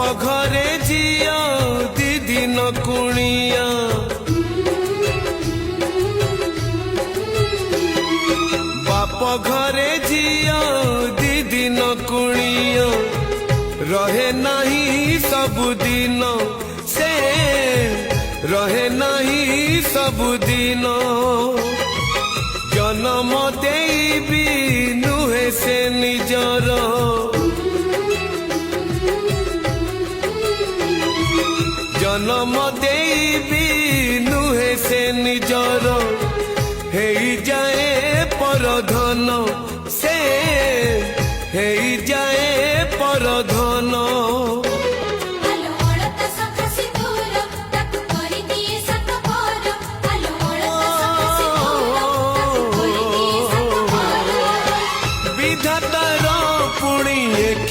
घरे झिया दी दिन कुणिया बाप घरे झिया दी दिन कुणिया रहे नहीं सबुदिन से रहे नहीं सबुदिन जन्म देबी नुहे से निजर जन्म देबी नुहे से निजर हे जाए परधन से हे जाए परधन विधातार पुणी एक